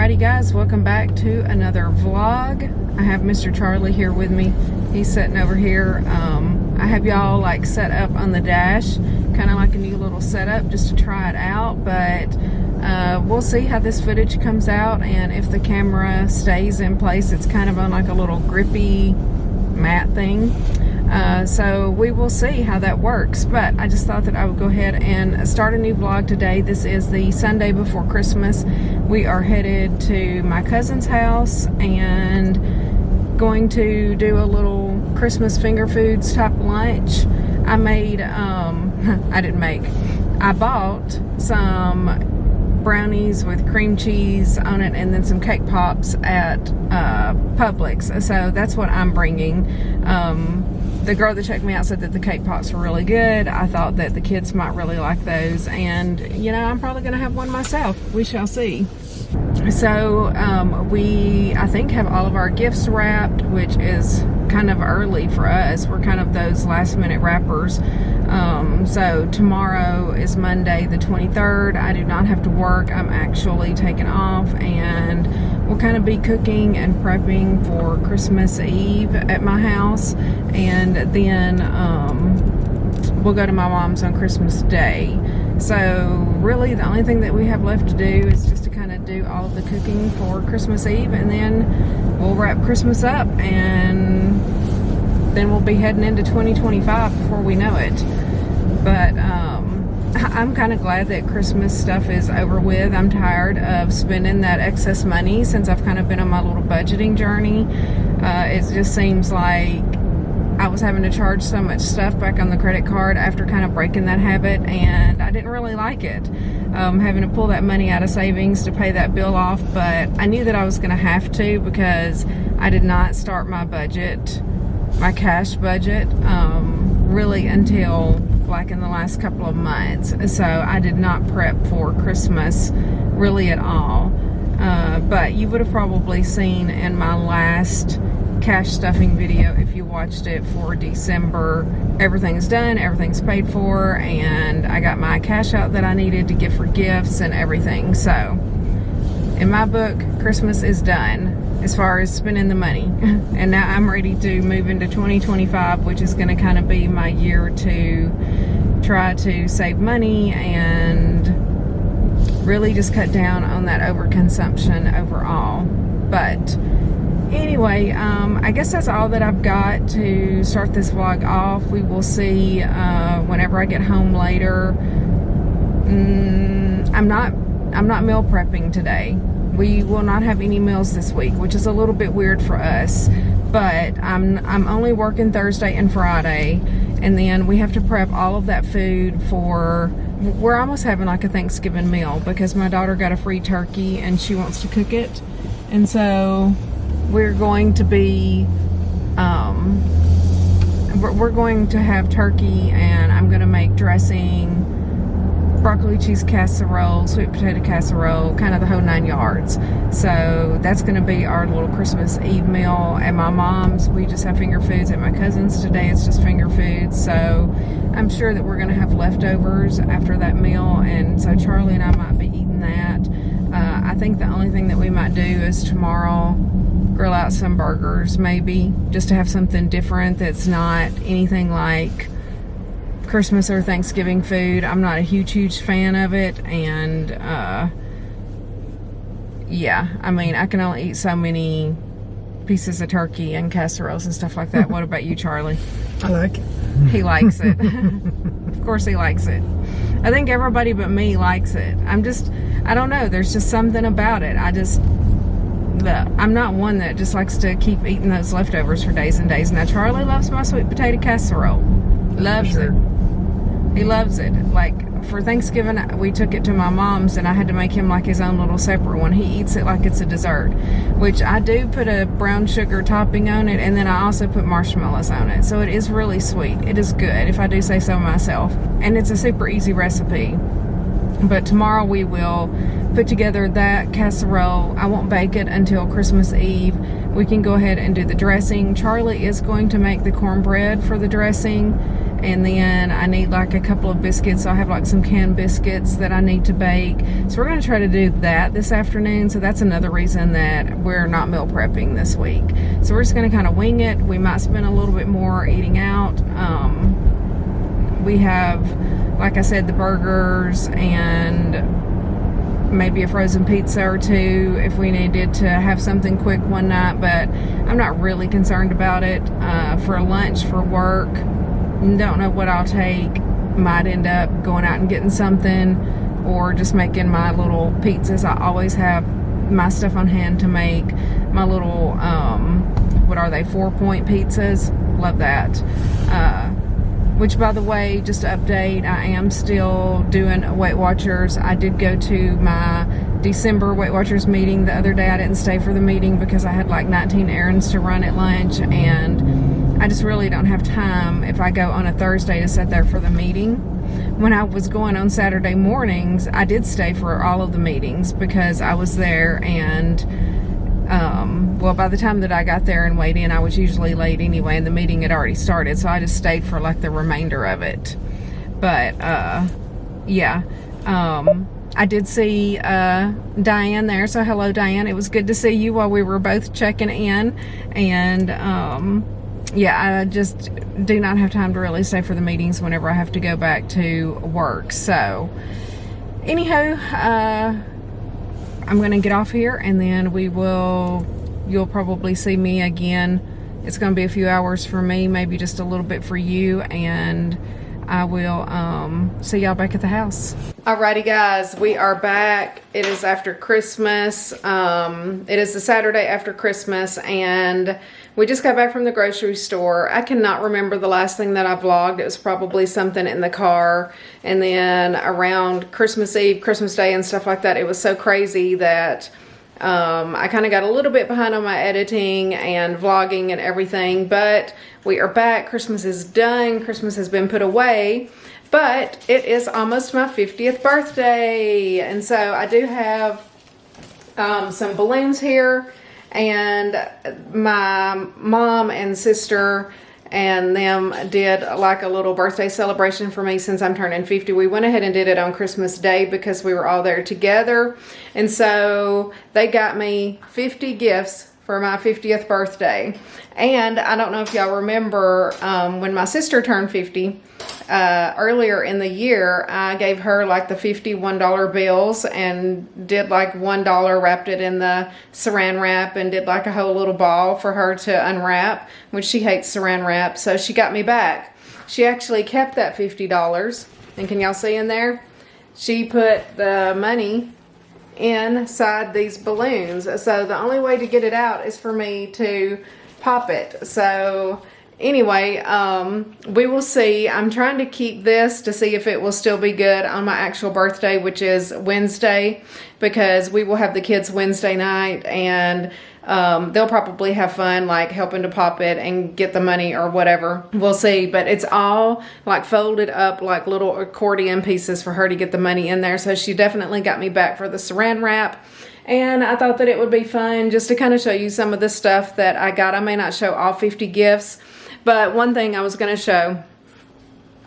Alrighty guys, welcome back to another vlog. I have Mr. Charlie here with me. He's sitting over here. I have y'all like set up on the dash, kind of like a new little setup just to try it out, but we'll see how this footage comes out and if the camera stays in place. It's kind of on like a little grippy mat thing. So we will see how that works, but I just thought that I would go ahead and start a new vlog today. This is the Sunday before Christmas. We are headed to my cousin's house and going to do a little Christmas finger foods type lunch. I made, I bought some brownies with cream cheese on it and then some cake pops at Publix. So that's what I'm bringing. The girl that checked me out said that the cake pops were really good. I thought that the kids might really like those, and you know, I'm probably gonna have one myself. We shall see. So we, I think, have all of our gifts wrapped, which is kind of early for us. We're kind of those last minute wrappers. So tomorrow is Monday the 23rd. I do not have to work. I'm actually taking off, and we'll kind of be cooking and prepping for Christmas Eve at my house, and then we'll go to my mom's on Christmas Day. So really the only thing that we have left to do is just to kind of do all of the cooking for Christmas Eve, and then we'll wrap Christmas up, and then we'll be heading into 2025 before we know it. But I'm kind of glad that Christmas stuff is over with. I'm tired of spending that excess money since I've kind of been on my little budgeting journey. It just seems like I was having to charge so much stuff back on the credit card after kind of breaking that habit, and I didn't really like it. Having to pull that money out of savings to pay that bill off, but I knew that I was going to have to because I did not start my budget, my cash budget, really until like in the last couple of months. So I did not prep for Christmas really at all. But you would have probably seen in my last cash stuffing video, if you watched it, for December, everything's done, everything's paid for, and I got my cash out that I needed to give for gifts and everything. So in my book, Christmas is done as far as spending the money. And now I'm ready to move into 2025, which is going to kind of be my year to try to save money and really just cut down on that overconsumption overall. But anyway, I guess that's all that I've got to start this vlog off. We will see whenever I get home later. I'm not meal prepping today. We will not have any meals this week, which is a little bit weird for us, but I'm only working Thursday and Friday, and then we have to prep all of that food for, we're almost having like a Thanksgiving meal because my daughter got a free turkey and she wants to cook it, and so we're going to be we're going to have turkey, and I'm going to make dressing, broccoli cheese casserole, sweet potato casserole, kind of the whole 9 yards. So that's going to be our little Christmas Eve meal. At my mom's, we just have finger foods. At my cousin's today, it's just finger foods. So I'm sure that we're going to have leftovers after that meal, and so Charlie and I might be eating that. I think the only thing that we might do is tomorrow grill out some burgers, maybe, just to have something different that's not anything like Christmas or Thanksgiving food. I'm not a huge fan of it, and yeah, I mean, I can only eat so many pieces of turkey and casseroles and stuff like that. What about you, Charlie? I like it. He likes it. Of course he likes it. I think everybody but me likes it. I don't know, there's just something about it. I'm not one that just likes to keep eating those leftovers for days and days. Now Charlie loves my sweet potato casserole. Loves it. He loves it. Like for Thanksgiving, we took it to my mom's, and I had to make him like his own little separate one. He eats it like it's a dessert, which I do put a brown sugar topping on it, and then I also put marshmallows on it. So it is really sweet. It is good, if I do say so myself. And it's a super easy recipe. But tomorrow we will put together that casserole. I won't bake it until Christmas Eve. We can go ahead and do the dressing. Charlie is going to make the cornbread for the dressing, and then I need like a couple of biscuits. So I have like some canned biscuits that I need to bake. So we're going to try to do that this afternoon. So that's another reason that we're not meal prepping this week. So we're just going to kind of wing it. We might spend a little bit more eating out. We have, like I said, the burgers and maybe a frozen pizza or two if we needed to have something quick one night, but I'm not really concerned about it. For lunch, for work, don't know what I'll take. Might end up going out and getting something or just making my little pizzas. I always have my stuff on hand to make my little, what are they, 4-point pizzas? Love that. Which, by the way, just to update, I am still doing Weight Watchers. I did go to my December Weight Watchers meeting the other day. I didn't stay for the meeting because I had like 19 errands to run at lunch, and I just really don't have time if I go on a Thursday to sit there for the meeting. When I was going on Saturday mornings, I did stay for all of the meetings because I was there, and well, by the time that I got there and weighed in, I was usually late anyway, and the meeting had already started, so I just stayed for like the remainder of it. But yeah, I did see Diane there, so hello Diane. It was good to see you while we were both checking in, and yeah, I just do not have time to really stay for the meetings whenever I have to go back to work. So anyhow, I'm gonna get off here, and then you'll probably see me again. It's gonna be a few hours for me, maybe just a little bit for you, and I will see y'all back at the house. Alrighty guys, we are back. It is after Christmas. It is the Saturday after Christmas, and we just got back from the grocery store. I cannot remember the last thing that I vlogged. It was probably something in the car, and then around Christmas Eve, Christmas Day and stuff like that, it was so crazy that I kind of got a little bit behind on my editing and vlogging and everything, but we are back. Christmas is done. Christmas has been put away, but it is almost my 50th birthday, and so I do have some balloons here, and my mom and sister and them did like a little birthday celebration for me since I'm turning 50. We went ahead and did it on Christmas Day because we were all there together, and so they got me 50 gifts for my 50th birthday. And I don't know if y'all remember when my sister turned 50 earlier in the year, I gave her like the 50 $1 bills and did like $1, wrapped it in the saran wrap, and did like a whole little ball for her to unwrap, which she hates saran wrap, so she got me back. She actually kept that $50, and can y'all see in there? She put the money inside these balloons, so the only way to get it out is for me to pop it. So anyway, we will see. I'm trying to keep this to see if it will still be good on my actual birthday, which is Wednesday, because we will have the kids Wednesday night, and they'll probably have fun like helping to pop it and get the money or whatever. We'll see, but it's all like folded up like little accordion pieces for her to get the money in there. So she definitely got me back for the saran wrap, and I thought that it would be fun just to kind of show you some of the stuff that I got. I may not show all 50 gifts, but one thing I was going to show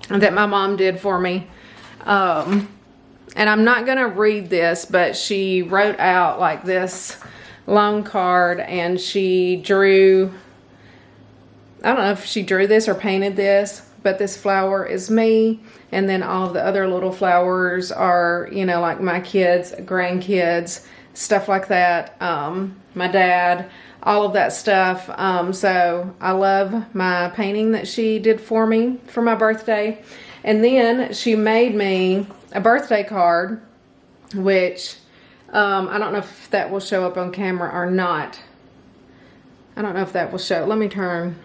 that my mom did for me, and I'm not going to read this, but she wrote out like this long card, and she drew, I don't know if she drew this or painted this, but this flower is me, and then all of the other little flowers are, you know, like my kids, grandkids, stuff like that, my dad, all of that stuff. So I love my painting that she did for me for my birthday. And then she made me a birthday card, which I don't know if that will show up on camera or not. I don't know if that will show. Let me turn.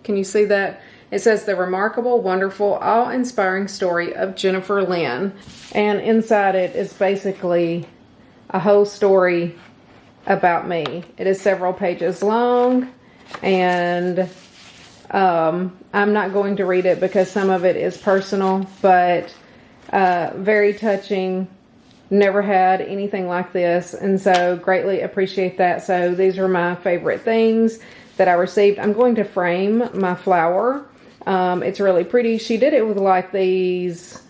Can you see that? It says the remarkable, wonderful, awe-inspiring story of Jennifer Lynn. And inside it is basically a whole story about me. It is several pages long, and I'm not going to read it because some of it is personal, but very touching. Never had anything like this, and so greatly appreciate that. So these are my favorite things that I received. I'm going to frame my flower It's really pretty. She did it with like these,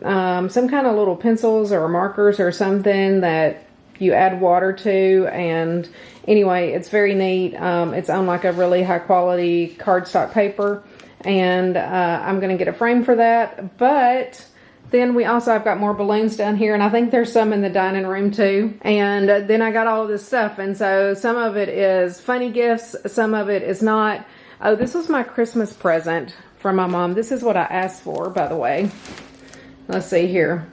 some kind of little pencils or markers or something that you add water to, and anyway, it's very neat. It's on like a really high quality cardstock paper, and I'm gonna get a frame for that. But then I've got more balloons down here, and I think there's some in the dining room too. And then I got all of this stuff, and so some of it is funny gifts, some of it is not. Oh, this was my Christmas present from my mom. This is what I asked for, by the way. Let's see here.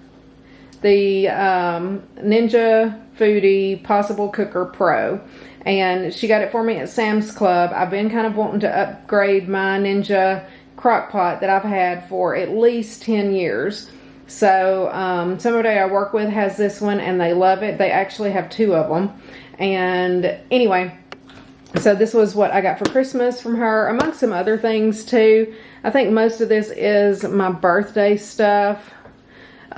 The Ninja Foodie Possible Cooker Pro, and she got it for me at Sam's Club. I've been kind of wanting to upgrade my Ninja crock pot that I've had for at least 10 years. So somebody I work with has this one, and they love it. They actually have 2 of them. And anyway, so this was what I got for Christmas from her, among some other things too. I think most of this is my birthday stuff.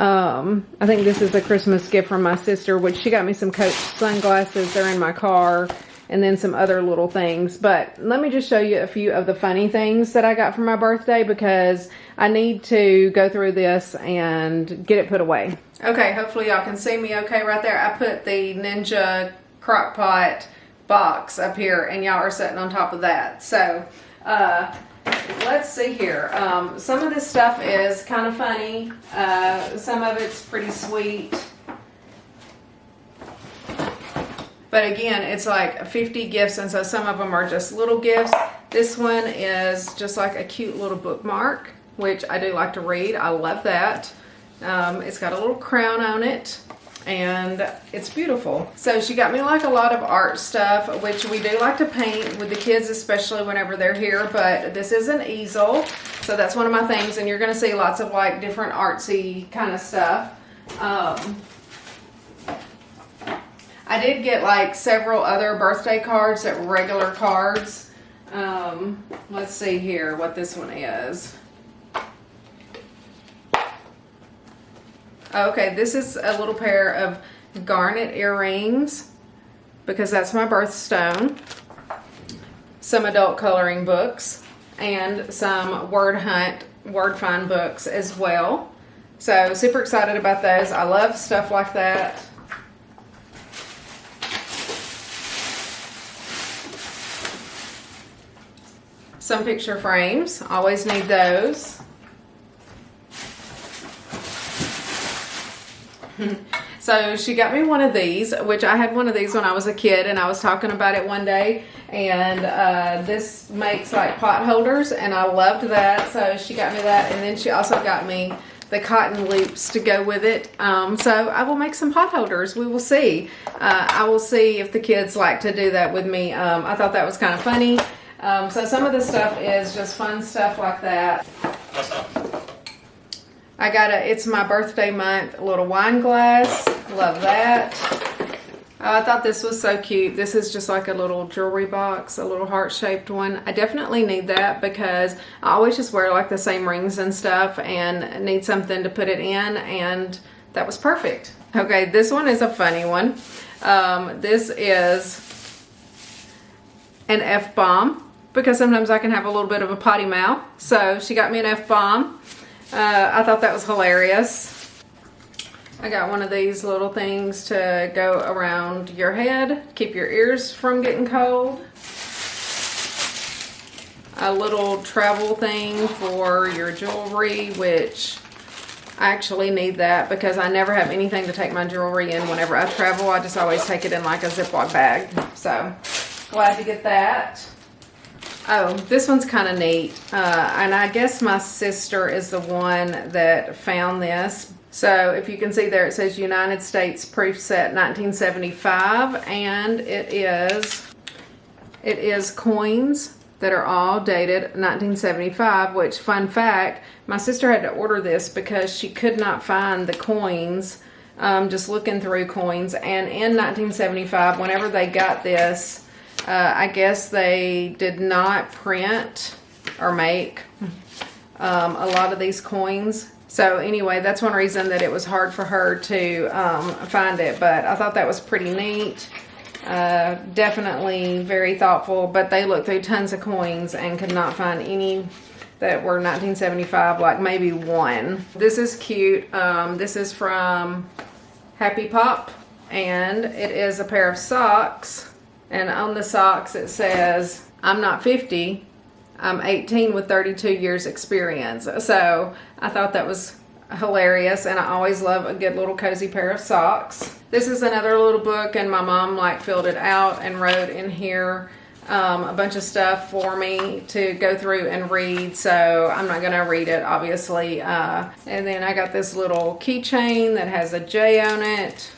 I think this is a Christmas gift from my sister, which she got me some Coach sunglasses. They're in my car, and then some other little things. But let me just show you a few of the funny things that I got for my birthday, because I need to go through this and get it put away. Okay, hopefully y'all can see me okay right there. I put the Ninja crock pot box up here, and y'all are sitting on top of that. So let's see here. Some of this stuff is kind of funny. Some of it's pretty sweet. But again, it's like 50 gifts, and so some of them are just little gifts. This one is just like a cute little bookmark, which I do like to read. I love that. It's got a little crown on it, and it's beautiful. So she got me like a lot of art stuff, which we do like to paint with the kids, especially whenever they're here. But this is an easel, so that's one of my things, and you're gonna see lots of like different artsy kind of stuff. I did get like several other birthday cards that were regular cards. Let's see here what this one is. Okay, this is a little pair of garnet earrings, because that's my birthstone. Some adult coloring books, and some word find books as well. So super excited about those. I love stuff like that. Some picture frames, always need those. So she got me one of these, which I had one of these when I was a kid, and I was talking about it one day, and this makes like pot holders, and I loved that, so she got me that. And then she also got me the cotton loops to go with it. So I will make some pot holders. We will see. I will see if the kids like to do that with me. I thought that was kind of funny. So some of the stuff is just fun stuff like that. I got it's my birthday month, a little wine glass. Love that. I thought this was so cute. This is just like a little jewelry box, a little heart-shaped one. I definitely need that, because I always just wear like the same rings and stuff, and need something to put it in, and that was perfect. Okay, this one is a funny one. This is an F-bomb, because sometimes I can have a little bit of a potty mouth. So she got me an F-bomb. I thought that was hilarious. I got one of these little things to go around your head, keep your ears from getting cold. A little travel thing for your jewelry, which I actually need that, because I never have anything to take my jewelry in whenever I travel. I just always take it in like a Ziploc bag. So glad to get that. Oh, this one's kind of neat, and I guess my sister is the one that found this. So if you can see there, it says United States proof set 1975, and it is coins that are all dated 1975, which, fun fact, my sister had to order this because she could not find the coins, just looking through coins. And in 1975, whenever they got this, I guess they did not print or make a lot of these coins. So anyway, that's one reason that it was hard for her to find it. But I thought that was pretty neat. Definitely very thoughtful. But they looked through tons of coins and could not find any that were 1975, like maybe one. This is cute. This is from Happy Pop, and it is a pair of socks, and on the socks it says, "I'm not 50, I'm 18 with 32 years experience." So I thought that was hilarious, and I always love a good little cozy pair of socks. This is another little book, and my mom like filled it out and wrote in here a bunch of stuff for me to go through and read, so I'm not gonna read it obviously. And then I got this little keychain that has a J on it.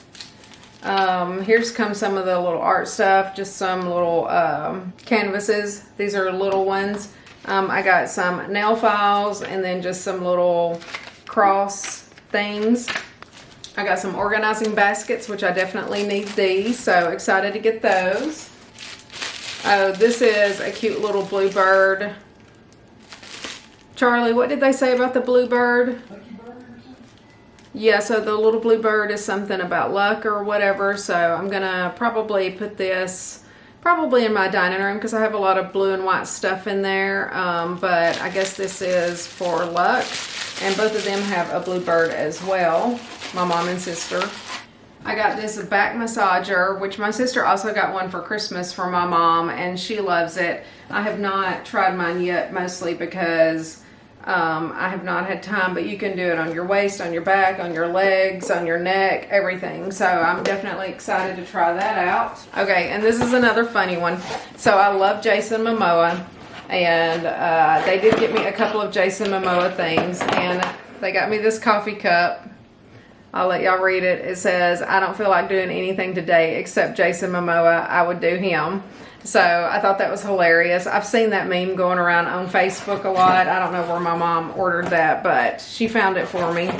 Here's come some of the little art stuff, just some little canvases. These are little ones. I got some nail files and then just some little cross things. I got some organizing baskets, which I definitely need these, so excited to get those. Oh, this is a cute little bluebird. Charlie, what did they say about the bluebird? Yeah, so the little bluebird is something about luck or whatever, so I'm gonna probably put this probably in my dining room because I have a lot of blue and white stuff in there, but I guess this is for luck, and both of them have a bluebird as well, my mom and sister. I got this back massager, which my sister also got one for Christmas for my mom, and she loves it. I have not tried mine yet, mostly because I have not had time, but you can do it on your waist, on your back, on your legs, on your neck, everything. So I'm definitely excited to try that out. Okay, and this is another funny one. So I love Jason Momoa, and they did get me a couple of Jason Momoa things, and they got me this coffee cup. I'll let y'all read it. It says, "I don't feel like doing anything today except Jason Momoa. I would do him." So I thought that was hilarious. I've seen that meme going around on Facebook a lot. I don't know where my mom ordered that, but she found it for me.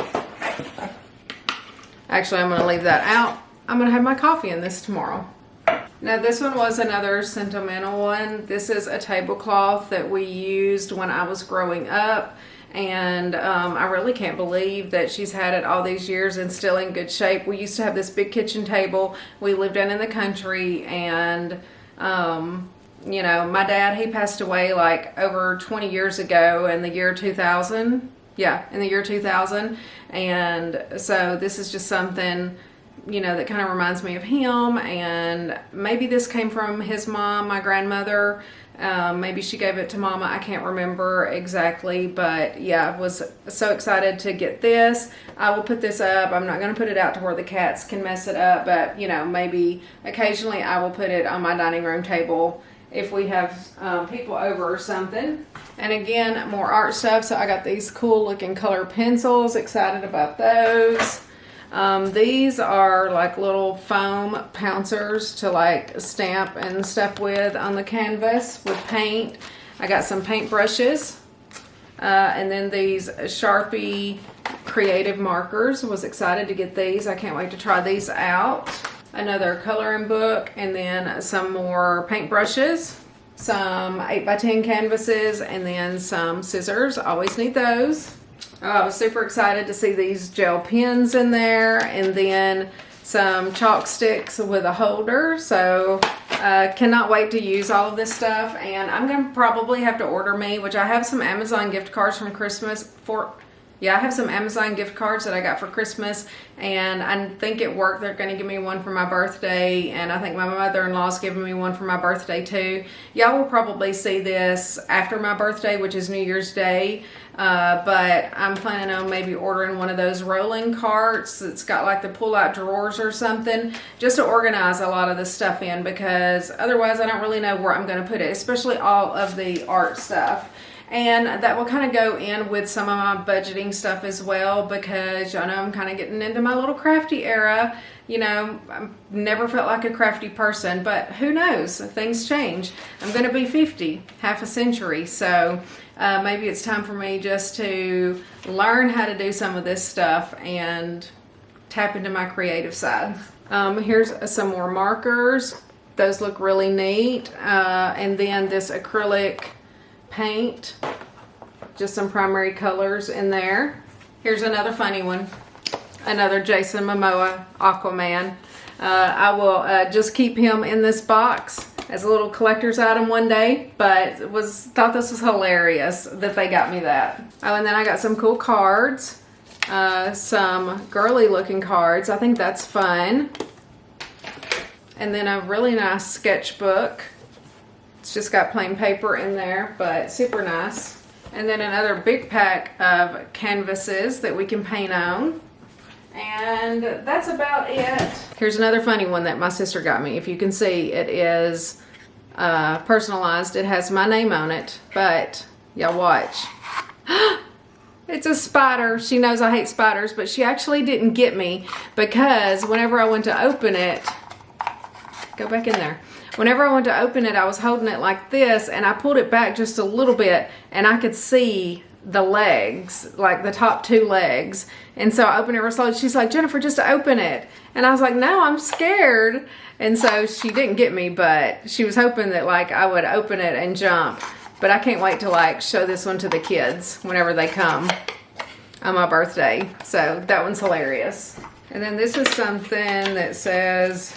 Actually, I'm going to leave that out. I'm going to have my coffee in this tomorrow. Now this one was another sentimental one. This is a tablecloth that we used when I was growing up. And I really can't believe that she's had it all these years and still in good shape. We used to have this big kitchen table. We lived down in the country, and you know, my dad, he passed away like over 20 years ago in the year 2000. Yeah, in the year 2000. And so this is just something, you know, that kind of reminds me of him. And maybe this came from his mom, my grandmother. Maybe she gave it to Mama. I can't remember exactly, but yeah, I was so excited to get this. I will put this up. I'm not going to put it out to where the cats can mess it up, but you know, maybe occasionally I will put it on my dining room table if we have people over or something. And again, more art stuff. So I got these cool looking color pencils. Excited about those. These are like little foam pouncers to like stamp and stuff with on the canvas with paint. I got some paint brushes, and then these Sharpie creative markers. Was excited to get these. I can't wait to try these out. Another coloring book, and then some more paint brushes, some 8x10 canvases, and then some scissors. Always need those. I was super excited to see these gel pens in there, and then some chalk sticks with a holder. So cannot wait to use all of this stuff, and I'm going to probably have to order me, which I have some Amazon gift cards from Christmas for. Yeah, I have some Amazon gift cards that I got for Christmas, and I think at work they're going to give me one for my birthday, and I think my mother-in-law's giving me one for my birthday too. Y'all will probably see this after my birthday, which is New Year's Day, but I'm planning on maybe ordering one of those rolling carts that's got like the pull-out drawers or something, just to organize a lot of this stuff in, because otherwise I don't really know where I'm going to put it, especially all of the art stuff. And that will kind of go in with some of my budgeting stuff as well, because y'all know I'm kind of getting into my little crafty era. You know, I've never felt like a crafty person, but who knows? Things change. I'm going to be 50, half a century, so maybe it's time for me just to learn how to do some of this stuff and tap into my creative side. Here's some more markers. Those look really neat. And then this acrylic paint, just some primary colors in there. Here's another funny one, another Jason Momoa Aquaman. I will just keep him in this box as a little collector's item one day, but thought this was hilarious that they got me that. Oh, and then I got some cool cards, some girly looking cards. I think that's fun. And then a really nice sketchbook. It's just got plain paper in there, but super nice. And then another big pack of canvases that we can paint on. And that's about it. Here's another funny one that my sister got me. If you can see, it is personalized. It has my name on it, but y'all watch. It's a spider. She knows I hate spiders, but she actually didn't get me because whenever I went to open it, go back in there. Whenever I went to open it, I was holding it like this, and I pulled it back just a little bit, and I could see the legs, like the top two legs. And so I opened it real slowly. She's like, Jennifer, just open it. And I was like, no, I'm scared. And so she didn't get me, but she was hoping that like I would open it and jump. But I can't wait to like show this one to the kids whenever they come on my birthday. So that one's hilarious. And then this is something that says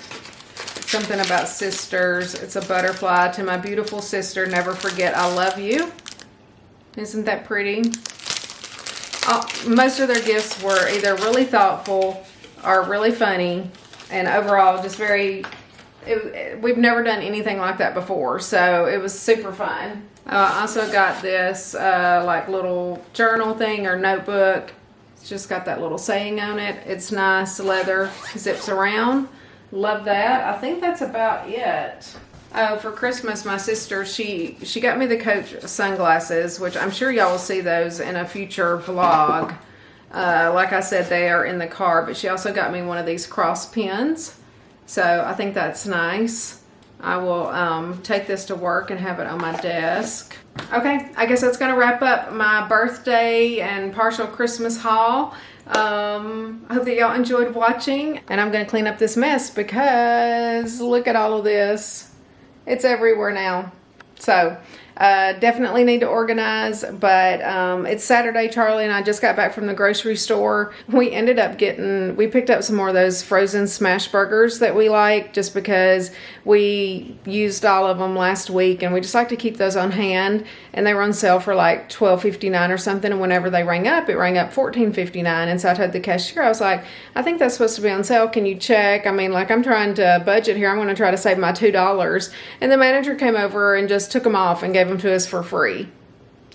something about sisters. It's a butterfly. To my beautiful sister, never forget I love you. Isn't that pretty? Most of their gifts were either really thoughtful or really funny, and overall just very, we've never done anything like that before, so it was super fun. I also got this like little journal thing or notebook. It's just got that little saying on it. It's nice leather, zips around. Love that. I think that's about it. Oh, for Christmas, my sister, she got me the Coach sunglasses, which I'm sure y'all will see those in a future vlog. Like I said, they are in the car, but she also got me one of these cross pins. So I think that's nice. I will take this to work and have it on my desk. Okay, I guess that's gonna wrap up my birthday and partial Christmas haul. I hope that y'all enjoyed watching, and I'm gonna clean up this mess because look at all of this. It's everywhere now. So definitely need to organize, but it's Saturday. Charlie and I just got back from the grocery store. We ended up we picked up some more of those frozen smash burgers that we like, just because we used all of them last week, and we just like to keep those on hand. And they were on sale for like $12.59 or something, and whenever they rang up, it rang up $14.59. And so I told the cashier, I was like, I think that's supposed to be on sale. Can you check? I mean, like, I'm trying to budget here. I'm going to try to save my $2. And the manager came over and just took them off and gave them to us for free.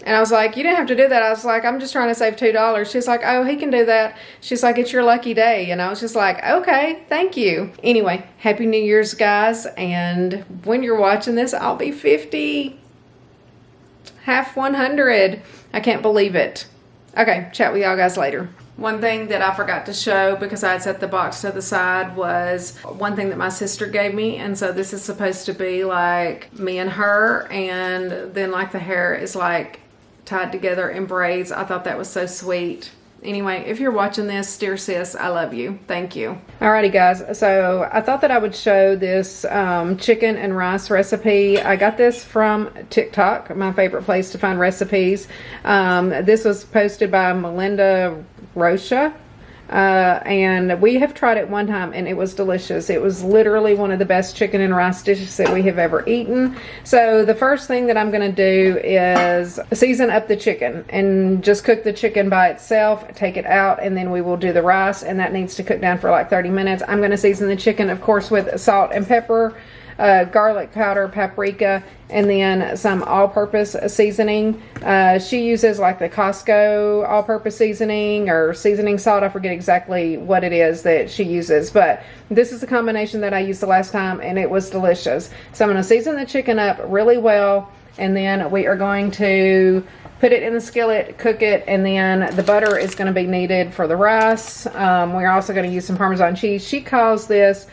And I was like, you didn't have to do that. I was like, I'm just trying to save $2. She's like, oh, he can do that. She's like, it's your lucky day. And I was just like, okay, thank you. Anyway, Happy New Year's, guys. And when you're watching this, I'll be 50. Half 100. I can't believe it. Okay, chat with y'all guys later. One thing that I forgot to show because I had set the box to the side was one thing that my sister gave me. And so this is supposed to be like me and her, and then like the hair is like tied together in braids. I thought that was so sweet. Anyway, if you're watching this, dear sis, I love you. Thank you. Alrighty, guys. So I thought that I would show this chicken and rice recipe. I got this from TikTok, my favorite place to find recipes. This was posted by Melinda Rocha. And we have tried it one time, and it was delicious. It was literally one of the best chicken and rice dishes that we have ever eaten. So the first thing that I'm going to do is season up the chicken and just cook the chicken by itself, take it out, and then we will do the rice, and that needs to cook down for like 30 minutes. I'm going to season the chicken, of course, with salt and pepper, garlic powder, paprika, and then some all-purpose seasoning. She uses like the Costco all-purpose seasoning or seasoning salt. I forget exactly what it is that she uses, but this is the combination that I used the last time, and it was delicious. So I'm going to season the chicken up really well, and then we are going to put it in the skillet, cook it, and then the butter is going to be needed for the rice. We're also going to use some Parmesan cheese. She calls this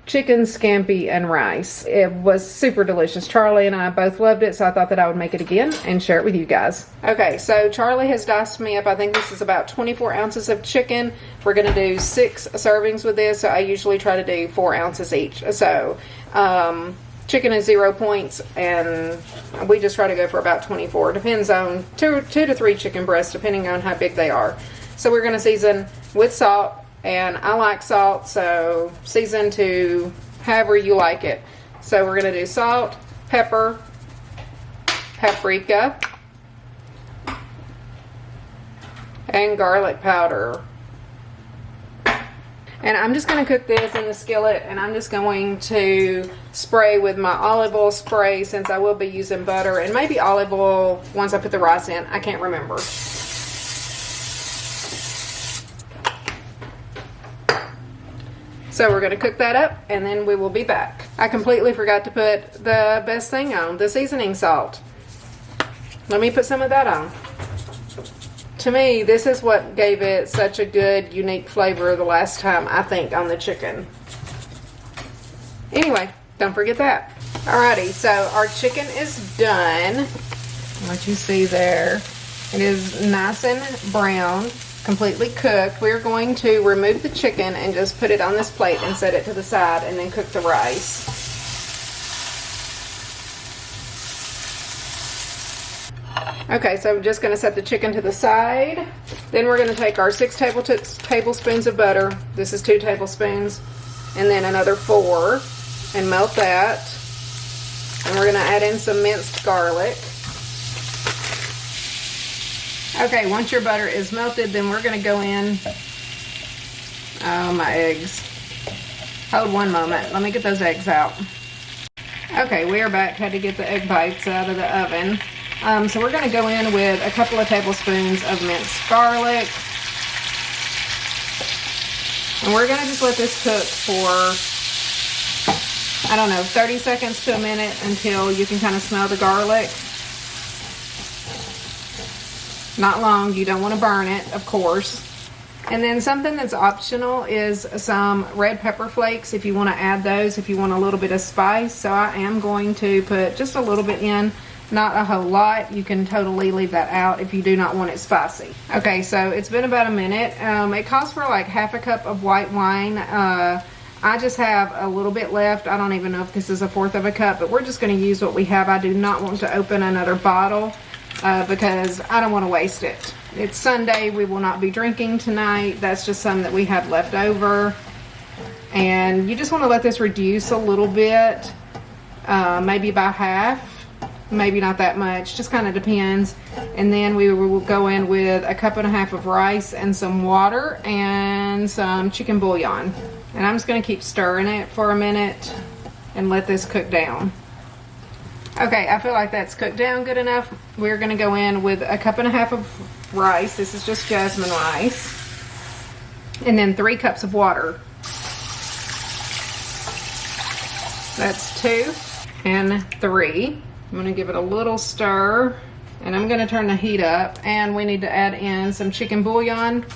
chicken scampi and rice. It was super delicious. Charlie and I both loved it, so I thought that I would make it again and share it with you guys. Okay, so Charlie has diced me up. I think this is about 24 ounces of chicken. We're going to do 6 servings with this, so I usually try to do 4 ounces each. So chicken is 0 points, and we just try to go for about 24. Depends on 2 to 3 chicken breasts, depending on how big they are. So we're going to season with salt. And I like salt, so season to however you like it. So we're gonna do salt, pepper, paprika, and garlic powder. And I'm just going to cook this in the skillet, and I'm just going to spray with my olive oil spray, since I will be using butter and maybe olive oil once I put the rice in. I can't remember. So we're going to cook that up, and then we will be back. I completely forgot to put the best thing on, the seasoning salt. Let me put some of that on. To me, this is what gave it such a good, unique flavor the last time, I think, on the chicken. Anyway, don't forget that. Alrighty, so our chicken is done. What you see there. It is nice and brown, completely cooked. We're going to remove the chicken and just put it on this plate and set it to the side, and then cook the rice. Okay, so I'm just going to set the chicken to the side. Then we're going to take our 6 tablespoons of butter. This is 2 tablespoons. And then another 4. And melt that. And we're going to add in some minced garlic. Okay, once your butter is melted, then we're going to go in. Oh, my eggs. Hold one moment. Let me get those eggs out. Okay, we are back. Had to get the egg bites out of the oven. So we're going to go in with a couple of tablespoons of minced garlic. And we're going to just let this cook for, I don't know, 30 seconds to a minute, until you can kind of smell the garlic. Not long. You don't want to burn it, of course. And then something that's optional is some red pepper flakes, if you want to add those, if you want a little bit of spice. So I am going to put just a little bit in. Not a whole lot. You can totally leave that out if you do not want it spicy. Okay, so it's been about a minute. It calls for like half a cup of white wine. I just have a little bit left. I don't even know if this is 1/4 of a cup, but we're just going to use what we have. I do not want to open another bottle because I don't want to waste it. It's Sunday. We will not be drinking tonight. That's just some that we have left over. And you just want to let this reduce a little bit, maybe by half. Maybe not that much, just kind of depends. And then we will go in with 1.5 cups of rice and some water and some chicken bouillon. And I'm just going to keep stirring it for a minute and let this cook down. Okay, I feel like that's cooked down good enough. We're going to go in with 1.5 cups of rice. This is just jasmine rice. And then 3 cups of water. That's 2 and 3. I'm going to give it a little stir, and I'm going to turn the heat up, and we need to add in some chicken bouillon.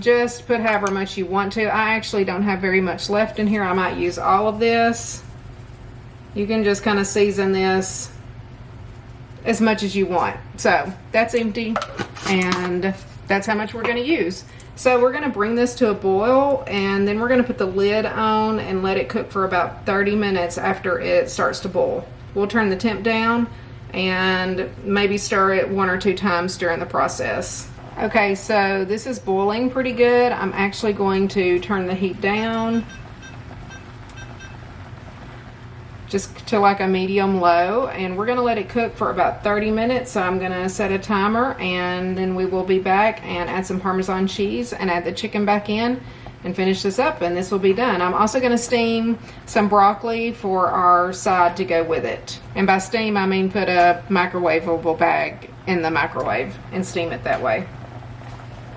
Just put however much you want to. I actually don't have very much left in here. I might use all of this. You can just kind of season this as much as you want. So that's empty, and that's how much we're going to use. So we're going to bring this to a boil, and then we're going to put the lid on and let it cook for about 30 minutes after it starts to boil. We'll turn the temp down and maybe stir it 1 or 2 times during the process. Okay, so this is boiling pretty good. I'm actually going to turn the heat down just to like a medium low, and we're going to let it cook for about 30 minutes. So I'm going to set a timer, and then we will be back and add some Parmesan cheese and add the chicken back in and finish this up, and this will be done. I'm also going to steam some broccoli for our side to go with it. And by steam, I mean put a microwavable bag in the microwave and steam it that way.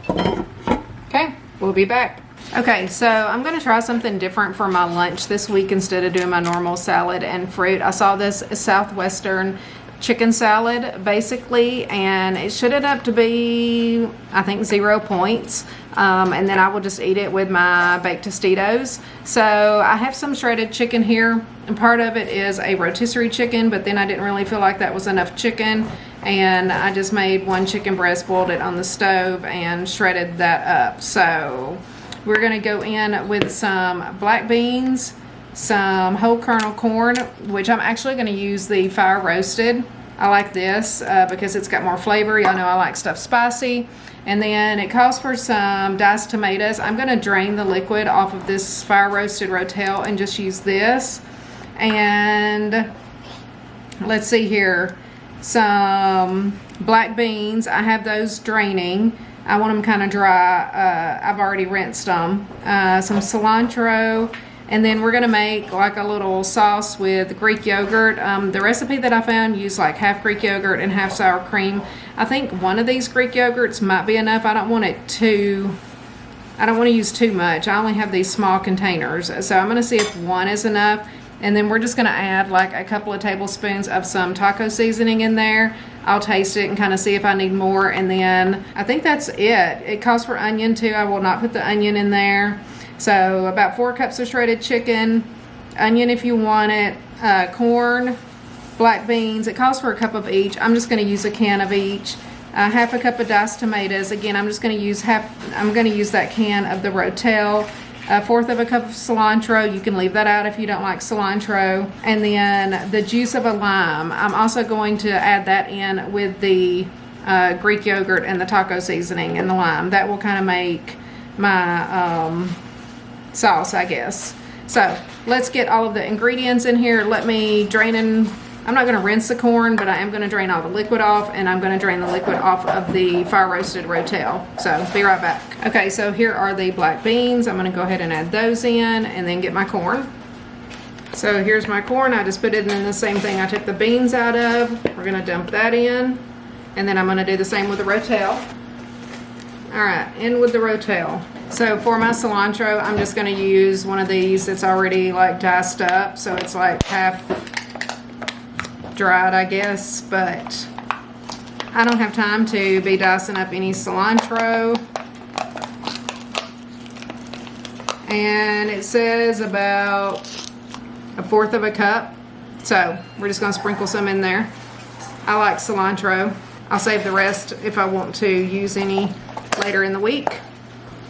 Okay, we'll be back. Okay, so I'm going to try something different for my lunch this week instead of doing my normal salad and fruit. I saw this Southwestern chicken salad basically, and it should end up to be, I think, 0 points. And then I will just eat it with my baked Tostitos. So I have some shredded chicken here, and part of it is a rotisserie chicken, but then I didn't really feel like that was enough chicken, and I just made 1 chicken breast, boiled it on the stove, and shredded that up. So we're going to go in with some black beans, some whole kernel corn, which I'm actually going to use the fire roasted. I like this because it's got more flavor. Y'all know I like stuff spicy. And then it calls for some diced tomatoes. I'm going to drain the liquid off of this fire roasted rotel and just use this. And let's see here, some black beans. I have those draining. I want them kind of dry. I've already rinsed them. Some cilantro. And then we're gonna make like a little sauce with Greek yogurt. The recipe that I found used like half Greek yogurt and half sour cream. I think one of these Greek yogurts might be enough. I don't want to use too much. I only have these small containers. So I'm gonna see if one is enough. And then we're just gonna add like a couple of tablespoons of some taco seasoning in there. I'll taste it and kind of see if I need more. And then I think that's it. It calls for onion too. I will not put the onion in there. So about 4 cups of shredded chicken, onion if you want it, corn, black beans. It calls for a cup of each. I'm just going to use a can of each. Half a cup of diced tomatoes. Again, I'm just going to use that can of the Rotel. 1/4 of a cup of cilantro. You can leave that out if you don't like cilantro. And then the juice of a lime. I'm also going to add that in with the Greek yogurt and the taco seasoning and the lime. That will kind of make my sauce, I guess. So let's get all of the ingredients in here. Let me drain in. I'm not going to rinse the corn, but I am going to drain all the liquid off, and I'm going to drain the liquid off of the fire roasted Rotel. So be right back. Okay, so here are the black beans. I'm going to go ahead and add those in and then get my corn. So here's my corn. I just put it in the same thing I took the beans out of. We're going to dump that in, and then I'm going to do the same with the Rotel. All right, in with the Rotel. So for my cilantro, I'm just going to use one of these that's already like diced up, so it's like half dried, I guess, but I don't have time to be dicing up any cilantro. And it says about 1/4 of a cup, so we're just going to sprinkle some in there. I like cilantro. I'll save the rest if I want to use any later in the week.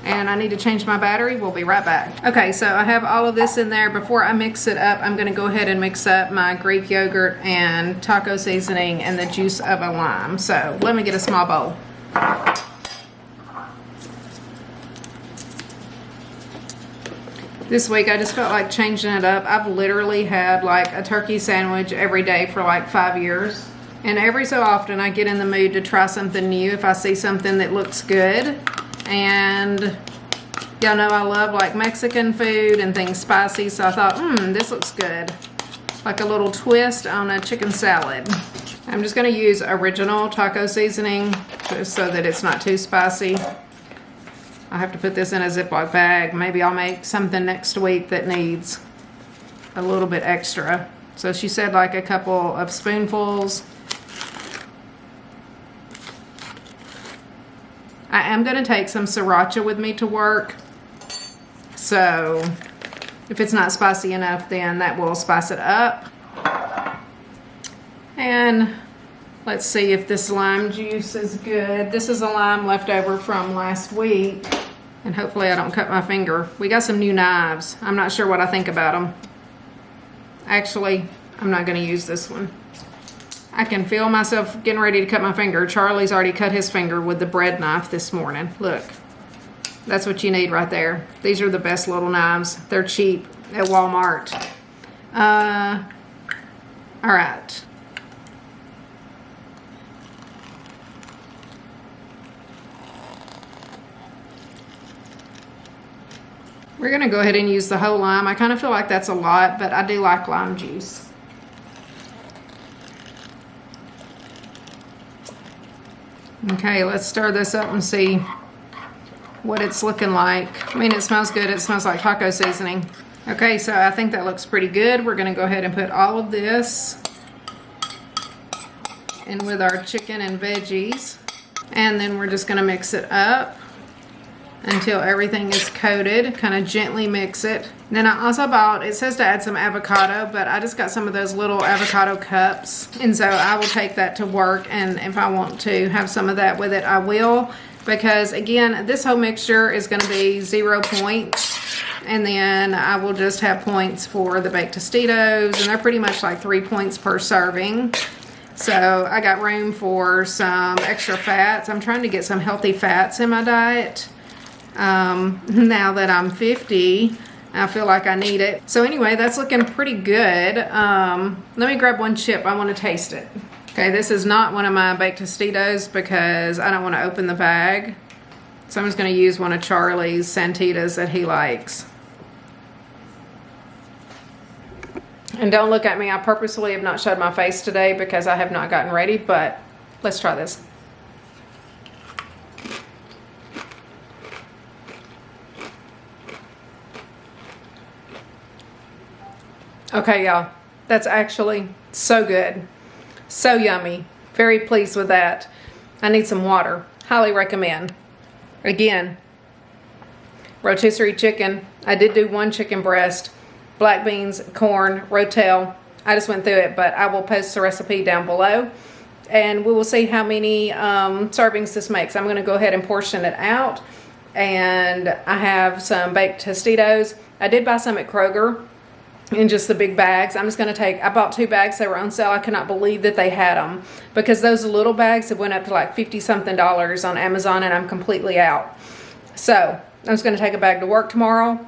And I need to change my battery. We'll be right back. Okay, so I have all of this in there. Before I mix it up, I'm gonna go ahead and mix up my Greek yogurt and taco seasoning and the juice of a lime. So let me get a small bowl. This week I just felt like changing it up. I've literally had like a turkey sandwich every day for like 5 years. And every so often I get in the mood to try something new if I see something that looks good. And y'all know I love like Mexican food and things spicy, so I thought, this looks good. Like a little twist on a chicken salad. I'm just gonna use original taco seasoning just so that it's not too spicy. I have to put this in a Ziploc bag. Maybe I'll make something next week that needs a little bit extra. So she said like a couple of spoonfuls. I am going to take some sriracha with me to work, so if it's not spicy enough, then that will spice it up. And let's see if this lime juice is good. This is a lime left over from last week, and hopefully I don't cut my finger. We got some new knives. I'm not sure what I think about them. Actually, I'm not going to use this one. I can feel myself getting ready to cut my finger. Charlie's already cut his finger with the bread knife this morning. Look, that's what you need right there. These are the best little knives. They're cheap at Walmart. All right. We're gonna go ahead and use the whole lime. I kind of feel like that's a lot, but I do like lime juice. Okay, let's stir this up and see what it's looking like. I mean, it smells good. It smells like taco seasoning. Okay, so I think that looks pretty good. We're gonna go ahead and put all of this in with our chicken and veggies. And then we're just gonna mix it up until everything is coated. Kind of gently mix it. Then I also bought, it says to add some avocado, but I just got some of those little avocado cups. And so I will take that to work, and if I want to have some of that with it, I will. Because again, this whole mixture is gonna be 0 points. And then I will just have points for the baked Tostitos, and they're pretty much like 3 points per serving. So I got room for some extra fats. I'm trying to get some healthy fats in my diet. Now that I'm 50, I feel like I need it. So anyway, that's looking pretty good. Let me grab one chip. I want to taste it. Okay, this is not one of my baked Tostitos because I don't want to open the bag. So I'm just going to use one of Charlie's Santitas that he likes. And don't look at me. I purposely have not showed my face today because I have not gotten ready, but let's try this. Okay, y'all, that's actually so good. So yummy. Very pleased with that. I need some water. Highly recommend. Again, rotisserie chicken. I did do one chicken breast, black beans, corn, rotel. I just went through it, but I will post the recipe down below. And we will see how many servings this makes. I'm going to go ahead and portion it out. And I have some baked Tostitos. I did buy some at Kroger in just the big bags. I'm just going to take, I bought 2 bags. They were on sale. I could not believe that they had them because those little bags have went up to like $50-something on Amazon, and I'm completely out. So I'm just going to take a bag to work tomorrow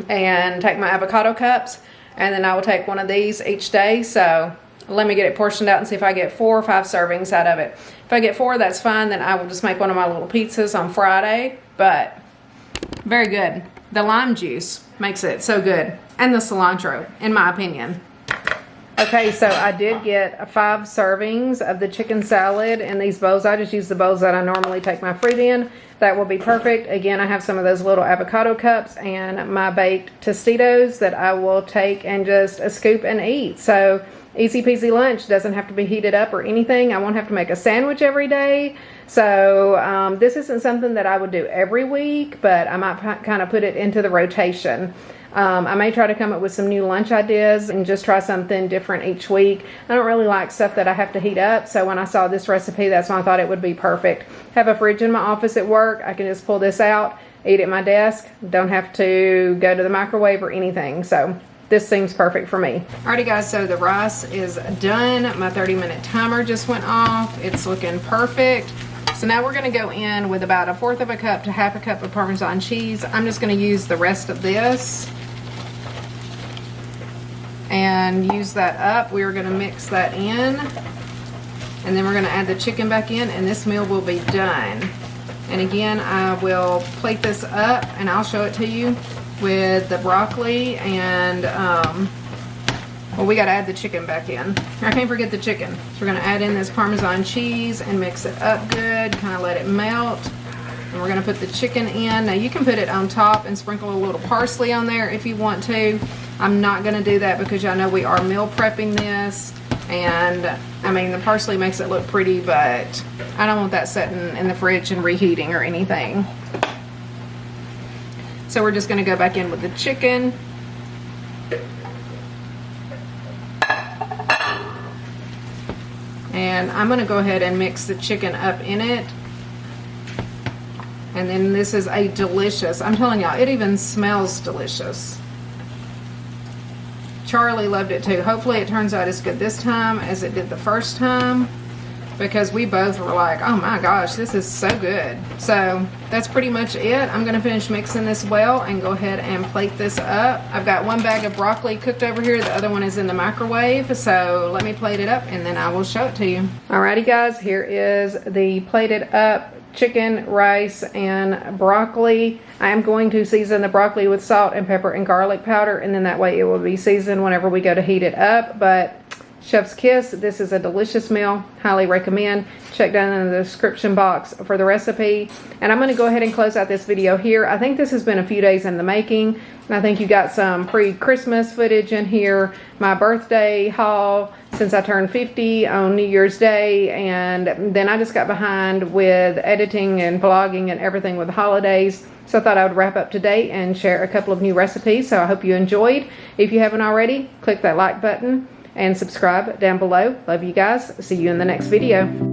and take my avocado cups, and then I will take one of these each day. So let me get it portioned out and see if I get 4 or 5 servings out of it. If I get 4, that's fine. Then I will just make one of my little pizzas on Friday. But very good. The lime juice makes it so good. And the cilantro, in my opinion. Okay, so I did get 5 servings of the chicken salad in these bowls. I just use the bowls that I normally take my fruit in. That will be perfect. Again, I have some of those little avocado cups and my baked Tostitos that I will take and just scoop and eat. So easy peasy lunch. Doesn't have to be heated up or anything. I won't have to make a sandwich every day. So this isn't something that I would do every week, but I might kind of put it into the rotation. I may try to come up with some new lunch ideas and just try something different each week. I don't really like stuff that I have to heat up, so when I saw this recipe, that's when I thought it would be perfect. Have a fridge in my office at work. I can just pull this out, eat at my desk. Don't have to go to the microwave or anything, so this seems perfect for me. Alrighty guys, so the rice is done. My 30-minute timer just went off. It's looking perfect. So now we're going to go in with about 1/4 of a cup to 1/2 cup of Parmesan cheese. I'm just going to use the rest of this and use that up. We are going to mix that in, and then we're going to add the chicken back in, and this meal will be done. And again, I will plate this up and I'll show it to you with the broccoli and well, we got to add the chicken back in. I can't forget the chicken. So we're going to add in this Parmesan cheese and mix it up good, kind of let it melt. And we're going to put the chicken in. Now you can put it on top and sprinkle a little parsley on there if you want to. I'm not going to do that because y'all know we are meal prepping this. And I mean, the parsley makes it look pretty, but I don't want that sitting in the fridge and reheating or anything. So we're just going to go back in with the chicken. And I'm going to go ahead and mix the chicken up in it. And then this is a delicious, I'm telling y'all, it even smells delicious. Charlie loved it too. Hopefully it turns out as good this time as it did the first time, because we both were like, oh my gosh, this is so good. So that's pretty much it. I'm going to finish mixing this well and go ahead and plate this up. I've got 1 bag of broccoli cooked over here. The other one is in the microwave. So let me plate it up and then I will show it to you. Alrighty guys, here is the plated up chicken, rice, and broccoli. I am going to season the broccoli with salt and pepper and garlic powder, and then that way it will be seasoned whenever we go to heat it up. But chef's kiss, this is a delicious meal. Highly recommend. Check down in the description box for the recipe. And I'm going to go ahead and close out this video here. I think this has been a few days in the making. I think you got some pre-Christmas footage in here. My birthday haul since I turned 50 on New Year's Day. And then I just got behind with editing and vlogging and everything with the holidays. So I thought I would wrap up today and share a couple of new recipes. So I hope you enjoyed. If you haven't already, click that like button and subscribe down below. Love you guys. See you in the next video.